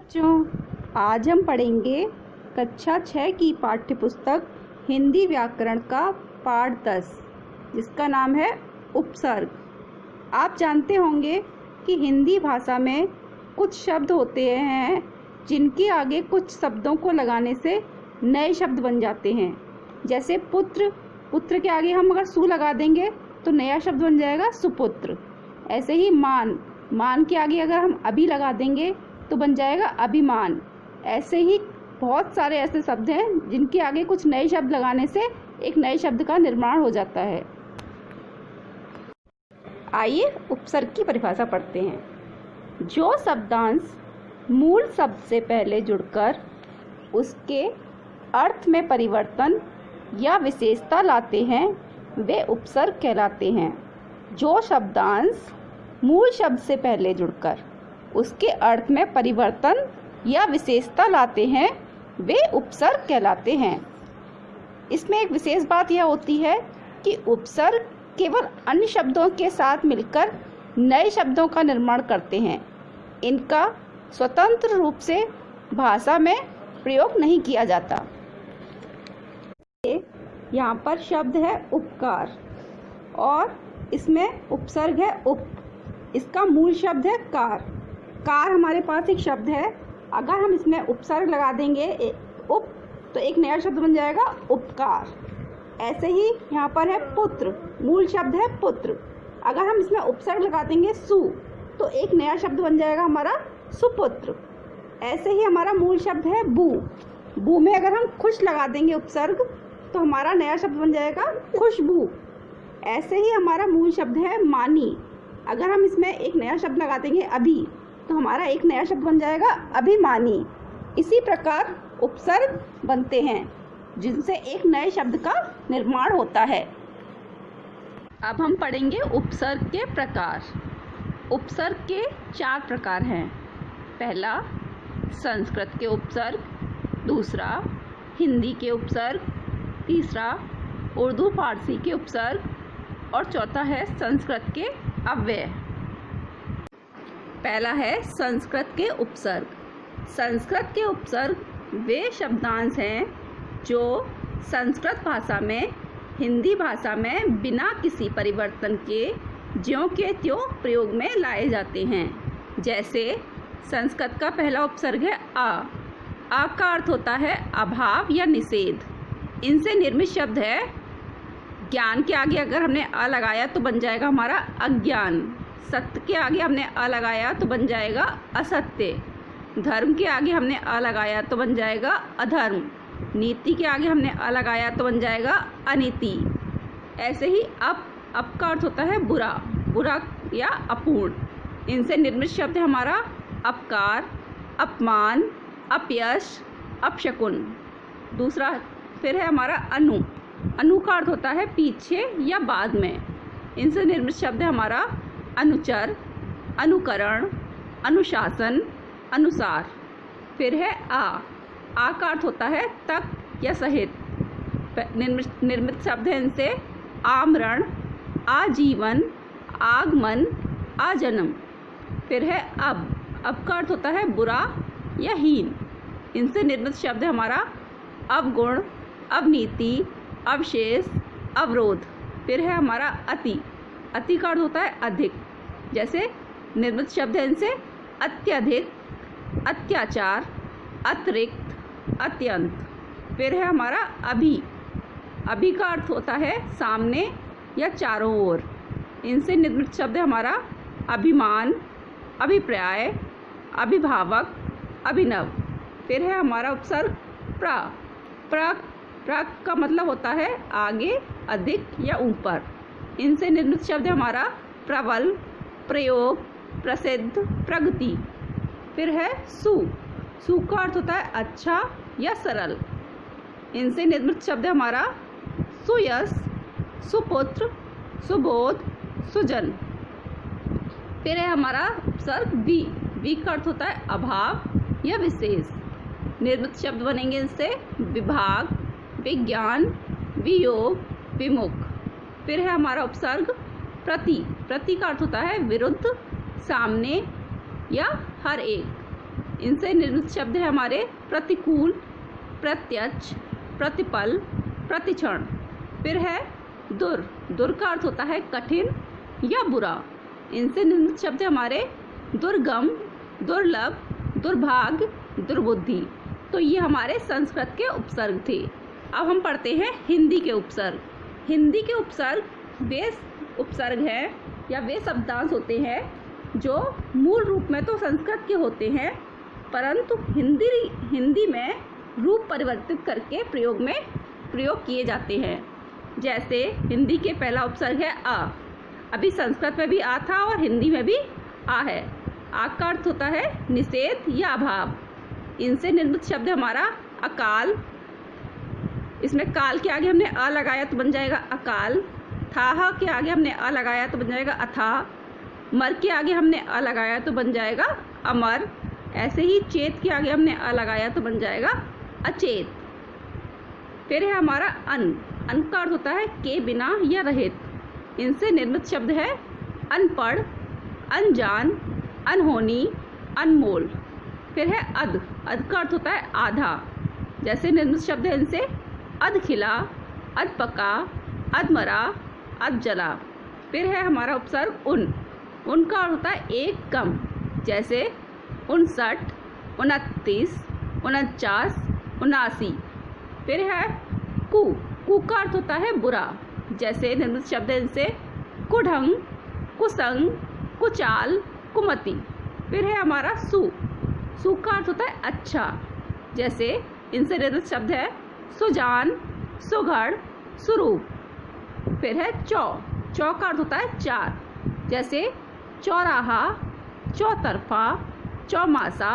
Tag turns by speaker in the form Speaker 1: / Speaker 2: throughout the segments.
Speaker 1: बच्चों, आज हम पढ़ेंगे कक्षा 6 की पाठ्य पुस्तक हिंदी व्याकरण का पाठ 10, जिसका नाम है उपसर्ग। आप जानते होंगे कि हिंदी भाषा में कुछ शब्द होते हैं जिनके आगे कुछ शब्दों को लगाने से नए शब्द बन जाते हैं। जैसे पुत्र, पुत्र के आगे हम अगर सु लगा देंगे तो नया शब्द बन जाएगा सुपुत्र। ऐसे ही मान, मान के आगे अगर हम अभी लगा देंगे तो बन जाएगा अभिमान। ऐसे ही बहुत सारे ऐसे शब्द हैं जिनके आगे कुछ नए शब्द लगाने से एक नए शब्द का निर्माण हो जाता है। आइए उपसर्ग की परिभाषा पढ़ते हैं। जो शब्दांश मूल शब्द से पहले जुड़कर उसके अर्थ में परिवर्तन या विशेषता लाते हैं वे उपसर्ग कहलाते हैं। जो शब्दांश मूल शब्द से पहले जुड़कर उसके अर्थ में परिवर्तन या विशेषता लाते हैं वे उपसर्ग कहलाते हैं। इसमें एक विशेष बात यह होती है कि उपसर्ग केवल अन्य शब्दों के साथ मिलकर नए शब्दों का निर्माण करते हैं। इनका स्वतंत्र रूप से भाषा में प्रयोग नहीं किया जाता। यहाँ पर शब्द है उपकार और इसमें उपसर्ग है उप। इसका मूल शब्द है कार। कार हमारे पास एक शब्द है, अगर हम इसमें उपसर्ग लगा देंगे उप तो एक नया शब्द बन जाएगा उपकार। ऐसे ही यहाँ पर है पुत्र, मूल शब्द है पुत्र, अगर हम इसमें उपसर्ग लगा देंगे सु तो एक नया शब्द बन जाएगा हमारा सुपुत्र। ऐसे ही हमारा मूल शब्द है बू, बू में अगर हम खुश लगा देंगे उपसर्ग तो हमारा नया शब्द बन जाएगा खुशबू। ऐसे ही हमारा मूल शब्द है मानी, अगर हम इसमें एक नया शब्द लगा देंगे अभी तो हमारा एक नया शब्द बन जाएगा अभिमानी। इसी प्रकार उपसर्ग बनते हैं जिनसे एक नए शब्द का निर्माण होता है। अब हम पढ़ेंगे उपसर्ग के प्रकार। उपसर्ग के 4 प्रकार हैं। पहला संस्कृत के उपसर्ग, दूसरा हिंदी के उपसर्ग, तीसरा उर्दू फारसी के उपसर्ग और चौथा है संस्कृत के अव्यय। पहला है संस्कृत के उपसर्ग। संस्कृत के उपसर्ग वे शब्दांश हैं जो संस्कृत भाषा में हिंदी भाषा में बिना किसी परिवर्तन के ज्यों के त्यों प्रयोग में लाए जाते हैं। जैसे संस्कृत का पहला उपसर्ग है आ। आ का अर्थ होता है अभाव या निषेध। इनसे निर्मित शब्द है ज्ञान के आगे अगर हमने अ लगाया तो बन जाएगा हमारा अज्ञान। सत्य के आगे हमने अ लगाया तो बन जाएगा असत्य। धर्म के आगे हमने अ लगाया तो बन जाएगा अधर्म। नीति के आगे हमने अ लगाया तो बन जाएगा अनीति। ऐसे ही अप का अर्थ होता है बुरा, बुरा या अपूर्ण। इनसे निर्मित शब्द है हमारा अपकार, अपमान, अपयश, अपशकुन। दूसरा फिर है हमारा अनु। अनु का अर्थ होता है पीछे या बाद में। इनसे निर्मित शब्द है हमारा अनुचर, अनुकरण, अनुशासन, अनुसार। फिर है आ का अर्थ होता है तक या सहित। निर्मित शब्द है इनसे आमरण, आजीवन, आगमन, आजन्म। फिर है अब का अर्थ होता है बुरा या हीन। इनसे निर्मित शब्द है हमारा अवगुण, अवनीति, अवशेष, अवरोध। फिर है हमारा अति का अर्थ होता है अधिक। जैसे निर्मित शब्द है इनसे अत्यधिक, अत्याचार, अतिरिक्त, अत्यंत। फिर है हमारा अभी का अर्थ होता है सामने या चारों ओर। इनसे निर्मित शब्द है हमारा अभिमान, अभिप्राय, अभिभावक, अभिनव। फिर है हमारा उपसर्ग प्रा का मतलब होता है आगे, अधिक या ऊपर। इनसे निर्मित शब्द है हमारा प्रबल, प्रयोग, प्रसिद्ध, प्रगति। फिर है सु का अर्थ होता है अच्छा या सरल। इनसे निर्मित शब्द है हमारा सुयश, सुपुत्र, सुबोध, सुजन। फिर है हमारा उपसर्ग वी का अर्थ होता है अभाव या विशेष। निर्मित शब्द बनेंगे इनसे विभाग, विज्ञान, वियोग, विमुख। फिर है हमारा उपसर्ग प्रति का अर्थ होता है विरुद्ध, सामने या हर एक। इनसे निर्मित शब्द है हमारे प्रतिकूल, प्रत्यक्ष, प्रतिपल, प्रतिक्षण। फिर है दुर, दुर का अर्थ होता है कठिन या बुरा। इनसे निर्मित शब्द है हमारे दुर्गम, दुर्लभ, दुर्भाग्य, दुर्बुद्धि। तो ये हमारे संस्कृत के उपसर्ग थे। अब हम पढ़ते हैं हिंदी के उपसर्ग। हिंदी के उपसर्ग वे उपसर्ग हैं या वे शब्दांश होते हैं जो मूल रूप में तो संस्कृत के होते हैं, परंतु हिंदी में रूप परिवर्तित करके प्रयोग किए जाते हैं। जैसे हिंदी के पहला उपसर्ग है आ। अभी संस्कृत में भी आ था और हिंदी में भी आ है। आ का अर्थ होता है निषेध या अभाव। इनसे निर्मित शब्द हमारा अकाल। इसमें काल के आगे हमने अ लगाया तो बन जाएगा अकाल। थाह के आगे हमने अ लगाया तो बन जाएगा अथाह। मर के आगे हमने अ लगाया तो बन जाएगा अमर। ऐसे ही चेत के आगे हमने अ लगाया तो बन जाएगा अचेत। फिर है हमारा अन। अन का अर्थ होता है के बिना या रहित। इनसे निर्मित शब्द है अनपढ़, अनजान, अनहोनी, अनमोल। फिर है अध। अध का अर्थ होता है आधा। जैसे निर्मित शब्द है इनसे अध खिला, अध पका, अध मरा, अध जला। फिर है हमारा उपसर्ग उन। उन का अर्थ होता है एक कम। जैसे 59, 29, 49, 79। फिर है कु। कु का अर्थ होता है बुरा। जैसे निर्मित शब्द है इनसे कुढंग, कुसंग, कुचाल, कुमति। फिर है हमारा सु। सु का अर्थ होता है अच्छा। जैसे इनसे निर्मित शब्द है सुजान, सुघड़, सुरूप। फिर है चौ। चौ का अर्थ होता है चार। जैसे चौराहा, चौतरफा, चौमासा,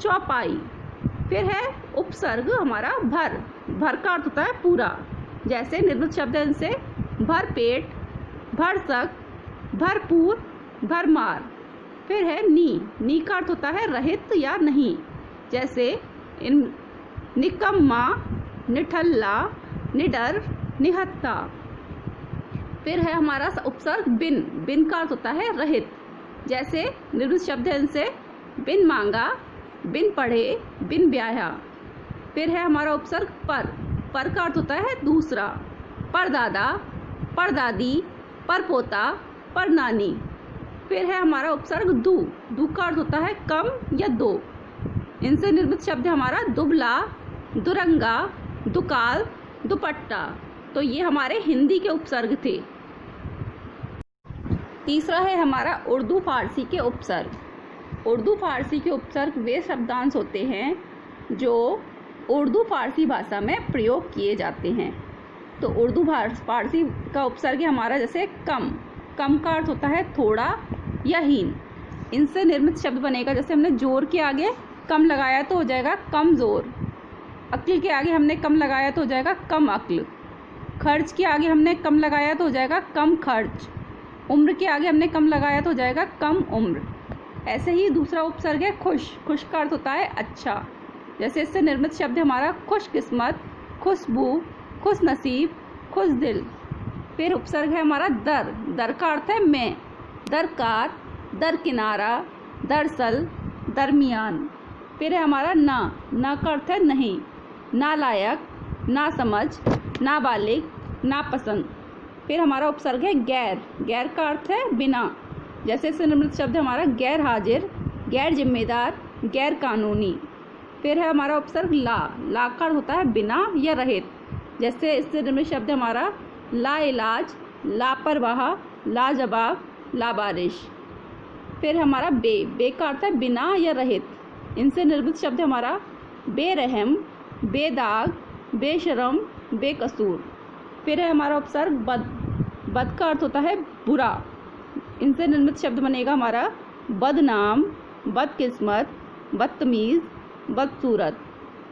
Speaker 1: चौपाई। फिर है उपसर्ग हमारा भर। भर का अर्थ होता है पूरा। जैसे निर्मित शब्द है इनसे भरपेट, भरसक, भरपूर, भरमार। फिर है नी। नी का अर्थ होता है रहित या नहीं। जैसे इन निकम्मा, निठल्ला, निडर, निहत्ता। फिर है हमारा उपसर्ग बिन। बिन का अर्थ होता है रहित। जैसे निर्मित शब्द है इनसे बिन मांगा, बिन पढ़े, बिन ब्याहा। फिर है हमारा उपसर्ग पर। पर का अर्थ होता है दूसरा। परदादा, परदादी, परपोता, परनानी। फिर है हमारा उपसर्ग दू। दू का अर्थ होता है कम या दो। इनसे निर्मित शब्द है हमारा दुबला, दुरंगा, दुकाल, दुपट्टा। तो ये हमारे हिंदी के उपसर्ग थे। तीसरा है हमारा उर्दू फारसी के उपसर्ग। उर्दू फारसी के उपसर्ग वे शब्दांश होते हैं जो उर्दू फारसी भाषा में प्रयोग किए जाते हैं। तो उर्दू फारसी का उपसर्ग है हमारा जैसे कम। कम का अर्थ होता है थोड़ा या हीन। इनसे निर्मित शब्द बनेगा जैसे हमने जोर के आगे कम लगाया तो हो जाएगा कमजोर। अक्ल के आगे हमने कम लगाया तो हो जाएगा कम अक्ल। खर्च के आगे हमने कम लगाया तो हो जाएगा कम खर्च। उम्र के आगे हमने कम लगाया तो हो जाएगा कम उम्र। ऐसे ही दूसरा उपसर्ग है खुश। खुश का अर्थ होता है अच्छा। जैसे इससे निर्मित शब्द हमारा खुशकिस्मत, खुशबू, खुश नसीब, खुश दिल। फिर उपसर्ग है हमारा दर। दर का अर्थ है मैं। दरकार, दरकिनारा, दरअसल, दरमियान। फिर है हमारा ना। ना का अर्थ है नहीं। नालायक, नासमझ, नाबालिग, नापसंद। फिर हमारा उपसर्ग है गैर। गैर का अर्थ है बिना। जैसे इससे निर्मित शब्द हमारा गैर हाजिर, गैर जिम्मेदार, गैर कानूनी। फिर है हमारा उपसर्ग ला। ला का अर्थ होता है बिना या रहित। जैसे इससे निर्मित शब्द हमारा ला इलाज, लापरवाह, लाजवाब, लाबारिश। फिर हमारा बे। बे का अर्थ है बिना या रहित। इनसे निर्मित शब्द हमारा बेरहम, बेदाग, बेशरम, बेकसूर। फिर है हमारा उपसर्ग बद। बद का अर्थ होता है बुरा। इनसे निर्मित शब्द बनेगा हमारा बदनाम, बदकिस्मत, बदतमीज़, बदसूरत।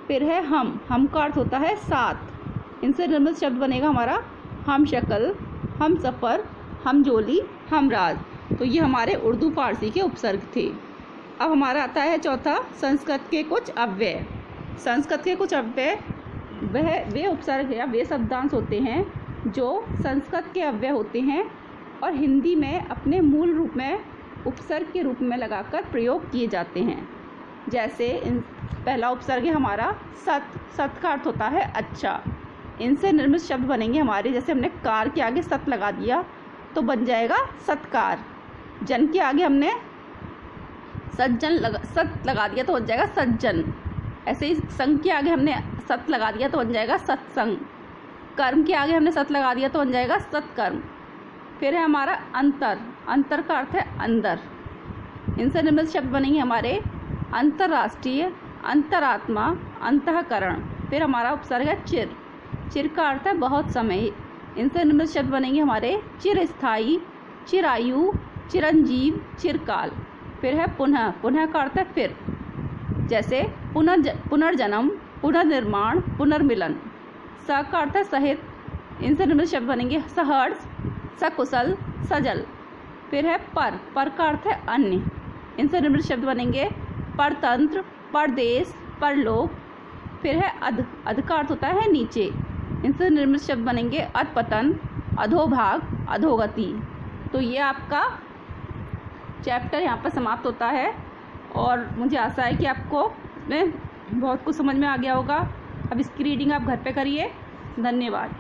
Speaker 1: फिर है हम का अर्थ होता है साथ। इनसे निर्मित शब्द बनेगा हमारा हम शक्ल, हम सफ़र, हम जोली, हम राज। तो ये हमारे उर्दू फारसी के उपसर्ग थे। अब हमारा आता है चौथा संस्कृत के कुछ अव्यय। संस्कृत के कुछ अव्यय वे उपसर्ग या वे शब्दांश होते हैं जो संस्कृत के अव्यय होते हैं और हिंदी में अपने मूल रूप में उपसर्ग के रूप में लगाकर प्रयोग किए जाते हैं। जैसे पहला उपसर्ग है हमारा सत। सत का अर्थ होता है अच्छा। इनसे निर्मित शब्द बनेंगे हमारे, जैसे हमने कार के आगे सत लगा दिया तो बन जाएगा सत्कार। जन के आगे हमने सत लगा दिया तो बन जाएगा सज्जन। ऐसे ही संग के आगे हमने सत लगा दिया तो बन जाएगा सत्संग। कर्म के आगे हमने सत लगा दिया तो बन जाएगा सत्कर्म। फिर है हमारा अंतर। अंतर का अर्थ है अंदर। इनसे निर्मित शब्द बनेंगे हमारे अंतर्राष्ट्रीय, अंतरात्मा, अंतःकरण। फिर हमारा उपसर्ग है चिर। चिर का अर्थ है बहुत समय। इनसे निर्मित शब्द बनेंगे हमारे चिरस्थायी, चिरायु, चिरंजीव, चिरकाल। फिर है पुनः। पुनः का अर्थ है फिर, जैसे पुनर्जन्म, पुनर्निर्माण, पुनर्मिलन। स का अर्थ है सहित। इनसे निर्मित शब्द बनेंगे सहर्ष, सकुशल, सजल। फिर है पर। पर का अर्थ है अन्य। इनसे निर्मित शब्द बनेंगे परतंत्र, परदेश, परलोक। फिर है अध। अध का अर्थ होता है नीचे। इनसे निर्मित शब्द बनेंगे अधपतन, अधोभाग, अधोगति। तो ये आपका चैप्टर यहाँ पर समाप्त होता है और मुझे आशा है कि आपको इसमें बहुत कुछ समझ में आ गया होगा। अब इसकी रीडिंग आप घर पे करिए। धन्यवाद।